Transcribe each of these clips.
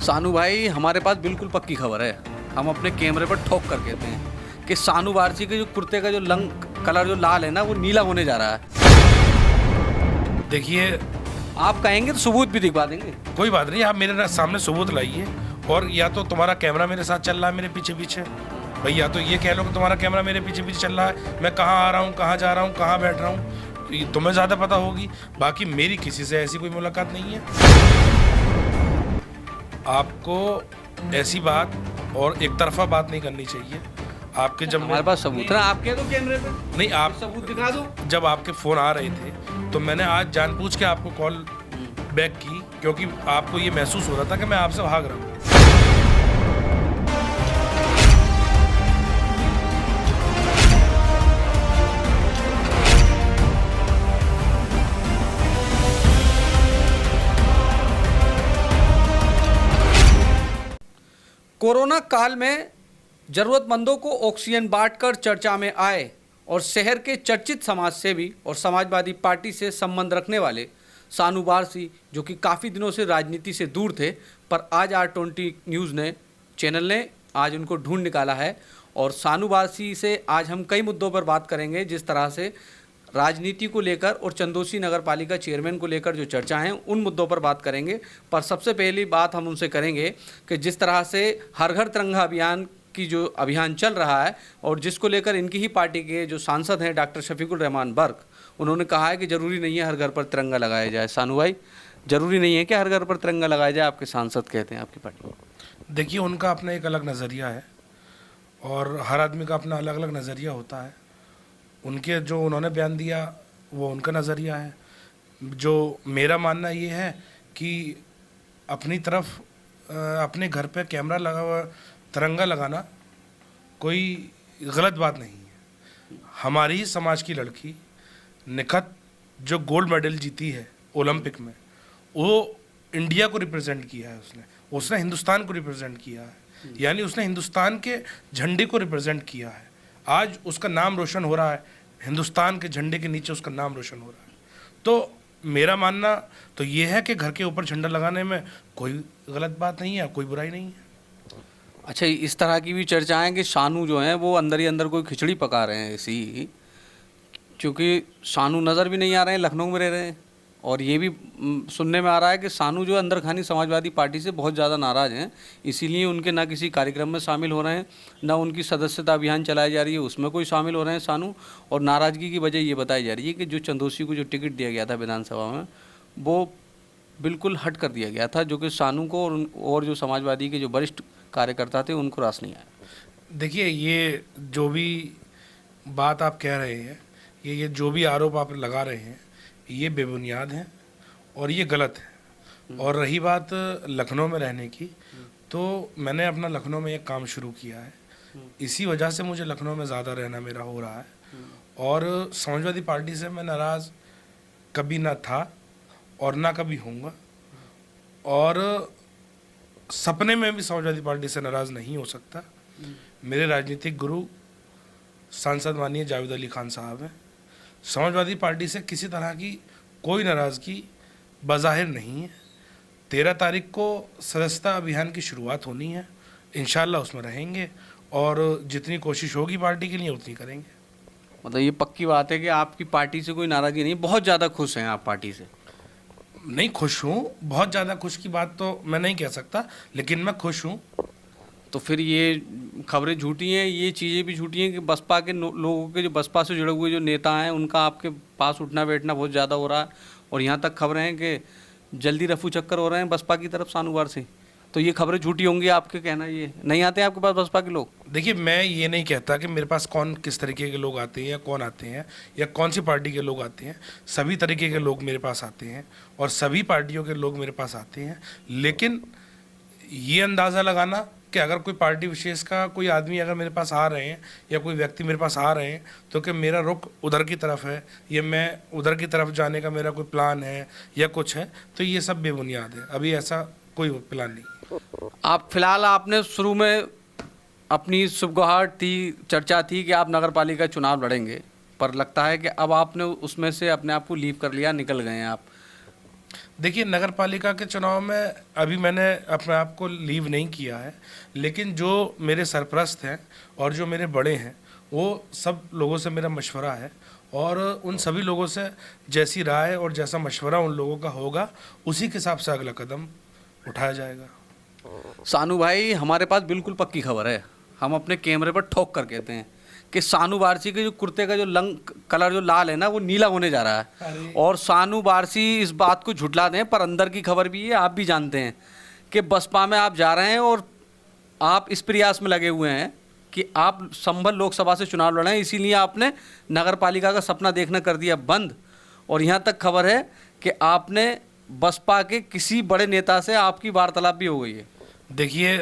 सानू भाई, हमारे पास बिल्कुल पक्की खबर है। हम अपने कैमरे पर ठोक कर कहते हैं कि सानू बारसी के जो कुर्ते का जो कलर जो लाल है ना, वो नीला होने जा रहा है। देखिए, आप कहेंगे तो सबूत भी दिखवा देंगे। कोई बात नहीं, आप मेरे सामने सबूत लाइए। और या तो तुम्हारा कैमरा मेरे साथ चल रहा है, मेरे पीछे पीछे भाई, या तो ये कह लो कि तुम्हारा कैमरा मेरे पीछे पीछे चल रहा है, मैं कहाँ आ रहा हूँ, कहाँ जा रहा हूँ, कहाँ बैठ रहा हूँ, तुम्हें ज़्यादा पता होगी। बाकी मेरी किसी से ऐसी कोई मुलाकात नहीं है। आपको ऐसी बात और एक तरफा बात नहीं करनी चाहिए। आपके जब हमारे पास सबूत है, आप कह दो कैमरे पे। नहीं, आप सबूत दिखा दो। जब आपके फ़ोन आ रहे थे तो मैंने आज जानबूझ के आपको कॉल बैक की, क्योंकि आपको ये महसूस हो रहा था कि मैं आपसे भाग रहा हूँ। कोरोना काल में जरूरतमंदों को ऑक्सीजन बांटकर चर्चा में आए और शहर के चर्चित समाजसेवी और समाजवादी पार्टी से संबंध रखने वाले सानू बारसी, जो कि काफ़ी दिनों से राजनीति से दूर थे, पर आज R20 न्यूज़ चैनल ने आज उनको ढूंढ निकाला है। और सानू बारसी से आज हम कई मुद्दों पर बात करेंगे, जिस तरह से राजनीति को लेकर और चंदौसी नगर पालिका चेयरमैन को लेकर जो चर्चा हैं, उन मुद्दों पर बात करेंगे। पर सबसे पहली बात हम उनसे करेंगे कि जिस तरह से हर घर तिरंगा अभियान की जो अभियान चल रहा है और जिसको लेकर इनकी ही पार्टी के जो सांसद हैं डॉक्टर शफीकुर रहमान बर्क, उन्होंने कहा है कि ज़रूरी नहीं है हर घर पर तिरंगा लगाया जाए। सानू भाई, ज़रूरी नहीं है कि हर घर पर तिरंगा लगाया जाए, आपके सांसद कहते हैं आपकी पार्टी। देखिए, उनका अपना एक अलग नज़रिया है और हर आदमी का अपना अलग अलग नज़रिया होता है। उनके जो उन्होंने बयान दिया वो उनका नज़रिया है। जो मेरा मानना ये है कि अपनी तरफ अपने घर पे कैमरा लगा हुआ तिरंगा लगाना कोई गलत बात नहीं है। हमारी ही समाज की लड़की निखत जो गोल्ड मेडल जीती है ओलंपिक में, वो इंडिया को रिप्रेजेंट किया है। उसने हिंदुस्तान को रिप्रेजेंट किया है, यानी उसने हिंदुस्तान के झंडे को रिप्रेजेंट किया है। आज उसका नाम रोशन हो रहा है, हिंदुस्तान के झंडे के नीचे उसका नाम रोशन हो रहा है। तो मेरा मानना तो ये है कि घर के ऊपर झंडा लगाने में कोई गलत बात नहीं है, कोई बुराई नहीं है। अच्छा, इस तरह की भी चर्चाएं कि शानू जो हैं वो अंदर ही अंदर कोई खिचड़ी पका रहे हैं ऐसी, क्योंकि शानू नज़र भी नहीं आ रहे हैं, लखनऊ में रह रहे हैं। और ये भी सुनने में आ रहा है कि सानू जो अंदर खानी समाजवादी पार्टी से बहुत ज़्यादा नाराज़ हैं, इसीलिए उनके ना किसी कार्यक्रम में शामिल हो रहे हैं, ना उनकी सदस्यता अभियान चलाई जा रही है उसमें कोई शामिल हो रहे हैं सानू। और नाराज़गी की वजह ये बताई जा रही है कि जो चंदौसी को जो टिकट दिया गया था विधानसभा में, वो बिल्कुल हट कर दिया गया था, जो कि सानू को और जो समाजवादी के जो वरिष्ठ कार्यकर्ता थे उनको रास नहीं आया। देखिए, ये जो भी बात आप कह रहे हैं, ये जो भी आरोप आप लगा रहे हैं, ये बेबुनियाद हैं और ये गलत है। और रही बात लखनऊ में रहने की, तो मैंने अपना लखनऊ में एक काम शुरू किया है। इसी वजह से मुझे लखनऊ में ज़्यादा रहना मेरा हो रहा है। और समाजवादी पार्टी से मैं नाराज़ कभी ना था और ना कभी होऊंगा, और सपने में भी समाजवादी पार्टी से नाराज़ नहीं हो सकता। मेरे राजनीतिक गुरु सांसद माननीय जावेद अली खान साहब हैं। समाजवादी पार्टी से किसी तरह की कोई नाराज़गी बज़ाहिर नहीं है। 13 तारीख को सदस्यता अभियान की शुरुआत होनी है, इंशाल्लाह उसमें रहेंगे और जितनी कोशिश होगी पार्टी के लिए उतनी करेंगे। मतलब ये पक्की बात है कि आपकी पार्टी से कोई नाराज़गी नहीं, बहुत ज़्यादा खुश हैं आप पार्टी से? नहीं खुश हूँ, बहुत ज़्यादा खुश की बात तो मैं नहीं कह सकता, लेकिन मैं खुश हूँ। तो फिर ये खबरें झूठी हैं, ये चीज़ें भी झूठी हैं कि बसपा के लोगों के, जो बसपा से जुड़े हुए जो नेता हैं, उनका आपके पास उठना बैठना बहुत ज़्यादा हो रहा है। और यहाँ तक खबरें हैं कि जल्दी रफू चक्कर हो रहे हैं बसपा की तरफ सानू बारसी। तो ये खबरें झूठी होंगी, आपके कहना ये नहीं आते हैं आपके पास बसपा के लोग? देखिए, मैं ये नहीं कहता कि मेरे पास कौन किस तरीके के लोग आते हैं या कौन आते हैं या कौन सी पार्टी के लोग आते हैं। सभी तरीके के लोग मेरे पास आते हैं और सभी पार्टियों के लोग मेरे पास आते हैं। लेकिन ये अंदाज़ा लगाना कि अगर कोई पार्टी विशेष का कोई आदमी अगर मेरे पास आ रहे हैं या कोई व्यक्ति मेरे पास आ रहे हैं तो कि मेरा रुख उधर की तरफ है या मैं उधर की तरफ जाने का मेरा कोई प्लान है या कुछ है, तो ये सब बेबुनियाद है। अभी ऐसा कोई प्लान नहीं। आप फिलहाल, आपने शुरू में अपनी सुबगाहट थी, चर्चा थी कि आप नगर पालिका चुनाव लड़ेंगे, पर लगता है कि अब आपने उसमें से अपने आप को लीव कर लिया, निकल गए हैं आप। देखिए, नगर पालिका के चुनाव में अभी मैंने अपने आप को लीव नहीं किया है, लेकिन जो मेरे सरपरस्त हैं और जो मेरे बड़े हैं, वो सब लोगों से मेरा मशवरा है और उन सभी लोगों से जैसी राय और जैसा मशवरा उन लोगों का होगा, उसी के हिसाब से अगला कदम उठाया जाएगा। सानू भाई, हमारे पास बिल्कुल पक्की खबर है, हम अपने कैमरे पर ठोक कर कहते हैं कि सानू बारसी के जो कुर्ते का जो कलर जो लाल है ना, वो नीला होने जा रहा है। और सानू बारसी इस बात को झुठला दें, पर अंदर की खबर भी है, आप भी जानते हैं कि बसपा में आप जा रहे हैं और आप इस प्रयास में लगे हुए हैं कि आप संभल लोकसभा से चुनाव लड़ें, इसीलिए आपने नगर पालिका का सपना देखना कर दिया बंद। और यहाँ तक खबर है कि आपने बसपा के किसी बड़े नेता से आपकी वार्तालाप भी हो गई है। देखिए,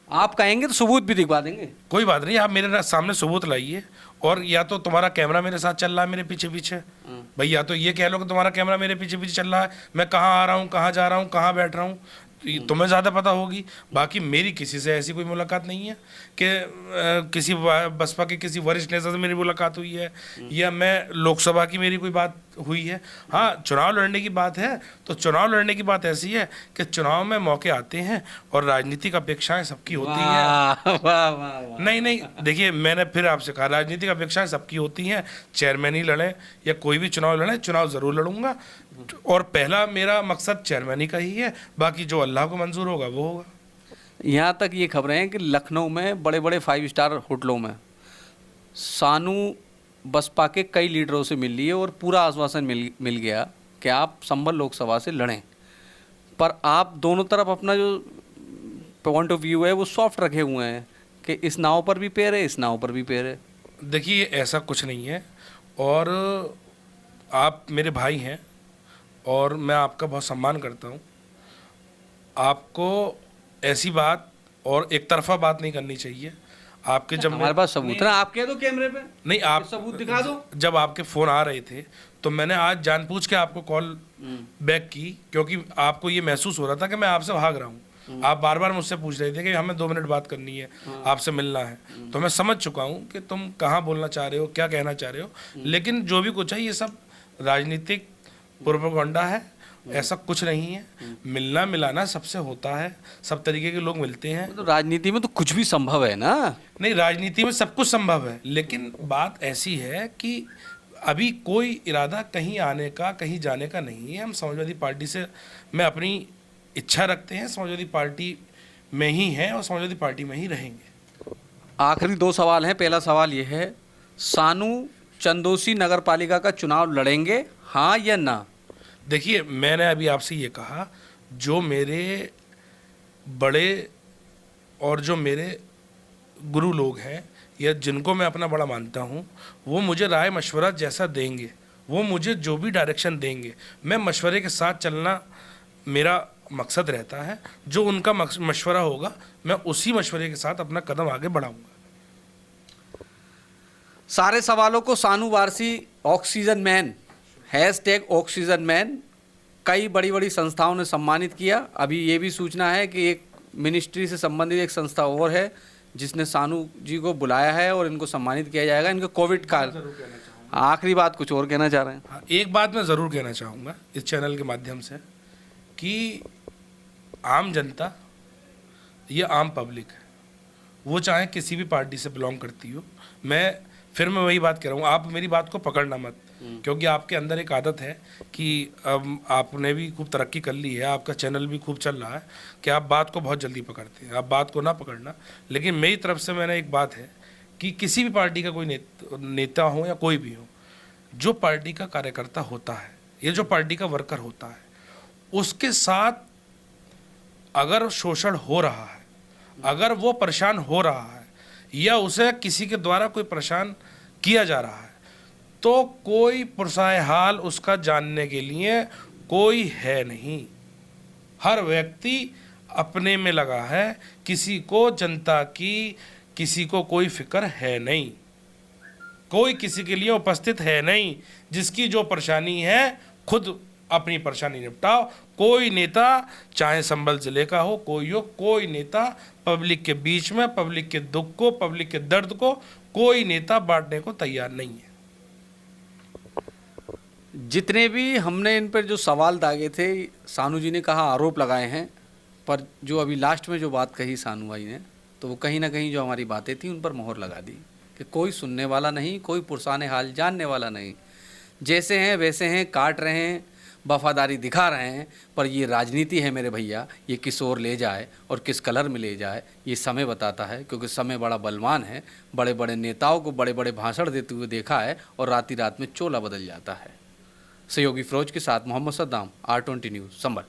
आप कहेंगे तो सबूत भी दिखवा देंगे। कोई बात नहीं, आप मेरे सामने सबूत लाइए, और या तो तुम्हारा कैमरा मेरे साथ चल रहा है मेरे पीछे पीछे, भाई या तो ये कह लो कि तुम्हारा कैमरा मेरे पीछे पीछे चल रहा है, मैं कहाँ आ रहा हूँ, कहाँ जा रहा हूँ, कहाँ बैठ रहा हूँ, तुम्हें ज़्यादा पता होगी। बाकी मेरी किसी से ऐसी कोई मुलाकात नहीं है कि किसी बसपा के किसी वरिष्ठ नेता से मेरी मुलाकात हुई है या मैं लोकसभा की मेरी कोई बात हुई है। हाँ, चुनाव लड़ने की बात है तो चुनाव लड़ने की बात ऐसी है कि चुनाव में मौके आते हैं और राजनीतिक अपेक्षाएं सबकी होती हैं। वाह वाह वाह। नहीं, देखिए, मैंने फिर आपसे कहा, राजनीतिक अपेक्षाएं सबकी होती हैं, चेयरमैन ही लड़े या कोई भी चुनाव लड़े, चुनाव ज़रूर लड़ूंगा और पहला मेरा मकसद चेयरमैनी का ही है, बाकी जो अल्लाह को मंजूर होगा वो होगा। यहाँ तक ये खबरें हैं कि लखनऊ में बड़े बड़े 5 स्टार होटलों में सानू बसपा के कई लीडरों से मिल लिए और पूरा आश्वासन मिल गया कि आप संभल लोकसभा से लड़ें, पर आप दोनों तरफ अपना जो पॉइंट ऑफ व्यू है वो सॉफ्ट रखे हुए हैं कि इस नाव पर भी पैर है, इस नाव पर भी पैर है। देखिए, ऐसा कुछ नहीं है और आप मेरे भाई हैं और मैं आपका बहुत सम्मान करता हूँ। आपको ऐसी बात और एक तरफा बात नहीं करनी चाहिए। आपके जब हमारे पास सबूत है, आप कह दो कैमरे पे, नहीं, आप सबूत दिखा दो। जब आपके फ़ोन आ रहे थे तो मैंने आज जानबूझ के आपको कॉल बैक की, क्योंकि आपको ये महसूस हो रहा था कि मैं आपसे भाग रहा हूँ। आप बार बार मुझसे पूछ रहे थे कि हमें 2 मिनट बात करनी है, आपसे मिलना है, तो मैं समझ चुका हूँ कि तुम कहाँ बोलना चाह रहे हो, क्या कहना चाह रहे हो। लेकिन जो भी कुछ है ये सब राजनीतिक प्रोपेगेंडा है, ऐसा कुछ नहीं है। मिलना मिलाना सबसे होता है, सब तरीके के लोग मिलते हैं। तो राजनीति में तो कुछ भी संभव है ना। नहीं, राजनीति में सब कुछ संभव है, लेकिन बात ऐसी है कि अभी कोई इरादा कहीं आने का, कहीं जाने का नहीं है। हम समाजवादी पार्टी से में अपनी इच्छा रखते हैं, समाजवादी पार्टी में ही हैं और समाजवादी पार्टी में ही रहेंगे। आखिरी 2 सवाल हैं। पहला सवाल ये है, सानू चंदोसी नगर पालिका का चुनाव लड़ेंगे, हाँ या ना? देखिए, मैंने अभी आपसे ये कहा, जो मेरे बड़े और जो मेरे गुरु लोग हैं या जिनको मैं अपना बड़ा मानता हूँ, वो मुझे राय मशवरा जैसा देंगे, वो मुझे जो भी डायरेक्शन देंगे, मैं मशवरे के साथ चलना मेरा मकसद रहता है। जो उनका मशवरा होगा, मैं उसी मशवरे के साथ अपना कदम आगे बढ़ाऊंगा। सारे सवालों को सानू Barshi oxygen man #oxygen man कई बड़ी बड़ी संस्थाओं ने सम्मानित किया। अभी ये भी सूचना है कि एक मिनिस्ट्री से संबंधित एक संस्था और है जिसने सानू जी को बुलाया है और इनको सम्मानित किया जाएगा इनके कोविड काल। आखिरी बात कुछ और कहना चाह रहे हैं? हाँ, एक बात मैं ज़रूर कहना चाहूँगा इस चैनल के माध्यम से कि आम जनता, ये आम पब्लिक है, वो चाहे किसी भी पार्टी से बिलोंग करती हो। मैं वही बात कह रहा हूँ, आप मेरी बात को पकड़ना मत, क्योंकि आपके अंदर एक आदत है कि अब आपने भी खूब तरक्की कर ली है, आपका चैनल भी खूब चल रहा है कि आप बात को बहुत जल्दी पकड़ते हैं। आप बात को ना पकड़ना। लेकिन मेरी तरफ से मैंने एक बात है कि किसी भी पार्टी का कोई नेता हो या कोई भी हो, जो पार्टी का कार्यकर्ता होता है, ये जो पार्टी का वर्कर होता है, उसके साथ अगर शोषण हो रहा है, अगर वो परेशान हो रहा है या उसे किसी के द्वारा कोई परेशान किया जा रहा है, तो कोई पुरसाए हाल उसका जानने के लिए कोई है नहीं। हर व्यक्ति अपने में लगा है, किसी को जनता की, किसी को कोई फिक्र है नहीं, कोई किसी के लिए उपस्थित है नहीं। जिसकी जो परेशानी है खुद अपनी परेशानी निपटाओ। कोई नेता, चाहे संभल जिले का हो, कोई हो, कोई नेता पब्लिक के बीच में पब्लिक के दुख को, पब्लिक के दर्द को कोई नेता बांटने को तैयार नहीं है। जितने भी हमने इन पर जो सवाल दागे थे, सानू जी ने कहा आरोप लगाए हैं, पर जो अभी लास्ट में जो बात कही सानू भाई ने, तो वो कहीं ना कहीं जो हमारी बातें थी उन पर मोहर लगा दी कि कोई सुनने वाला नहीं, कोई पुरसाने हाल जानने वाला नहीं, जैसे हैं वैसे हैं, काट रहे हैं, वफादारी दिखा रहे हैं, पर ये राजनीति है मेरे भैया, ये किस ओर ले जाए और किस कलर में ले जाए ये समय बताता है, क्योंकि समय बड़ा बलवान है। बड़े बड़े नेताओं को बड़े बड़े भाषण देते हुए देखा है और रात ही रात में चोला बदल जाता है। सहयोगी फिरोज के साथ मोहम्मद सद्दाम, R20 न्यूज़, संभल।